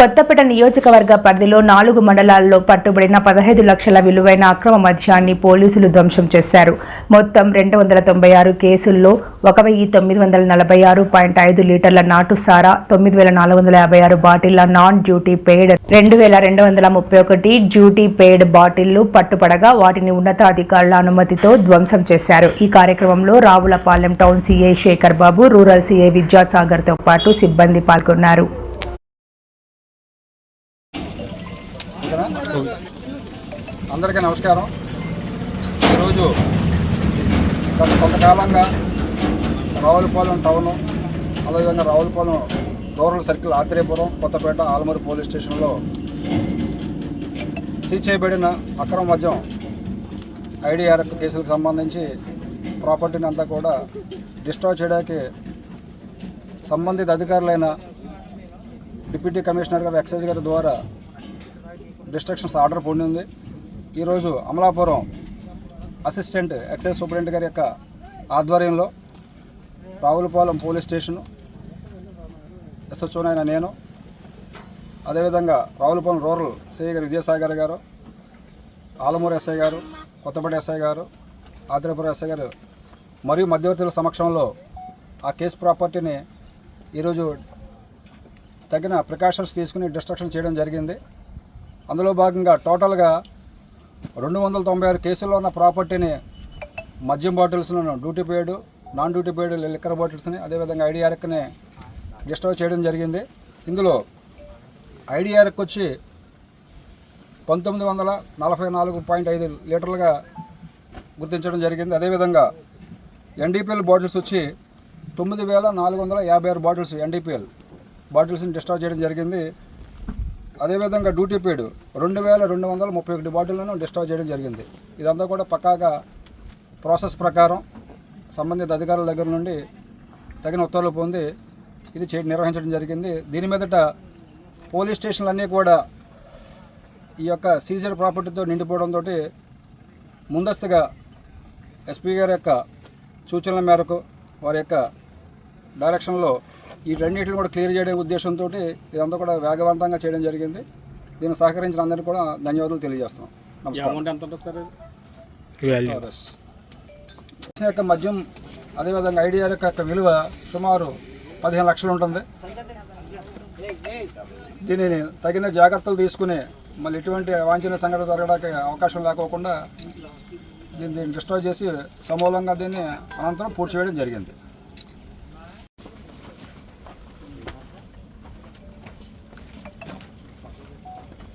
కొత్తపేట నియోజకవర్గ పరిధిలో 4 మండలాల్లో పట్టుబడిన 15 లక్షల విలువైన అక్రమ మద్యాన్ని పోలీసులు ధ్వంసం చేశారు. మొత్తం 296 కేసుల్లో 1946.5 లీటర్ల నాటు సారా, 9456 బాటిళ్ల non duty paid, 2231 duty paid బాటిళ్లు పట్టుబడగా వాటిని ఉన్నతాధికారుల అనుమతితో ధ్వంసం చేశారు. ఈ కార్యక్రమంలో Ravulapalem town CI Shekhar Babu, rural CI విద్యాసాగర్తో పాటు సిబ్బంది పాల్గొన్నారు. అందరికీ నమస్కారం. ఈరోజు గత కొంతకాలంగా రావులపాలెం టౌను, అదేవిధంగా Ravulapalem rural circle, Atreyapuram, Kothapeta, Alamuru police స్టేషన్లో సీజ్ చేయబడిన అక్రమ మద్యం ఐడిఆర్ఎఫ్ కేసులకు సంబంధించి ప్రాపర్టీని అంతా కూడా డిస్ట్రాయ్ చేయడానికి సంబంధిత అధికారులైన డిప్యూటీ కమిషనర్ గారు, ఎక్సైజ్ గారి ద్వారా డిస్ట్రక్షన్స్ ఆర్డర్ పొందింది. ఈరోజు అమలాపురం అసిస్టెంట్ ఎక్సైజ్ సూపరింటెండెంట్ గారి యొక్క ఆధ్వర్యంలో రావులపాలెం పోలీస్ స్టేషను ఎస్హెచ్ఓనైన నేను, అదేవిధంగా రావులపాలెం రూరల్ సిఐ గారు విజయసాగర్ గారు, ఆలమూరు ఎస్ఐ గారు, కొత్తపేట ఎస్ఐ గారు, ఆత్రేయపురం ఎస్ఐ గారు మరియు మధ్యవర్తుల సమక్షంలో ఆ కేసు ప్రాపర్టీని ఈరోజు తగిన ప్రికాషన్స్ తీసుకుని డిస్ట్రక్షన్ చేయడం జరిగింది. అందులో భాగంగా టోటల్గా 296 కేసుల్లో ఉన్న ప్రాపర్టీని, మద్యం బాటిల్స్లను, duty paid, non duty paid liquor బాటిల్స్ని, అదేవిధంగా ఐడిఆర్ఎక్ని డిస్ట్రాయ్ చేయడం జరిగింది. ఇందులో ఐడిఆర్ఎక్ వచ్చి 1944.5 లీటర్లుగా గుర్తించడం జరిగింది. అదేవిధంగా ఎన్డీపీఎల్ బాటిల్స్ వచ్చి 9456 బాటిల్స్ ఎన్డీపీఎల్ బాటిల్స్ని డిస్ట్రాయ్ చేయడం జరిగింది. అదేవిధంగా డ్యూటీ పెయిడ్ 2231 బాటిళ్లను డిస్ట్రాయ్ చేయడం జరిగింది. ఇదంతా కూడా పక్కాగా ప్రాసెస్ ప్రకారం సంబంధిత అధికారుల దగ్గర నుండి తగిన ఉత్తర్వులు పొంది ఇది నిర్వహించడం జరిగింది. దీని మీదట పోలీస్ స్టేషన్లన్నీ కూడా ఈ యొక్క సీజర్ ప్రాపర్టీతో నిండిపోవడంతో ముందస్తుగా ఎస్పీ గారి యొక్క సూచనల మేరకు, వారి యొక్క డైరెక్షన్లో ఈ రెండింటిని కూడా క్లియర్ చేయడం ఉద్దేశంతో ఇదంతా కూడా వేగవంతంగా చేయడం జరిగింది. దీన్ని సహకరించిన అందరికీ కూడా ధన్యవాదాలు తెలియజేస్తున్నాం. నమస్కారం. యొక్క మద్యం, అదేవిధంగా ఐడిఆర్ యొక్క విలువ సుమారు 15 లక్షలు ఉంటుంది. దీనిని తగిన జాగ్రత్తలు తీసుకుని మళ్ళీ ఎటువంటి అవాంఛనీయ సంఘటన జరగడానికి అవకాశం లేకోకుండా దీన్ని డిస్ట్రాయ్ చేసి సమూలంగా దీన్ని అనంతరం పూర్తి చేయడం జరిగింది.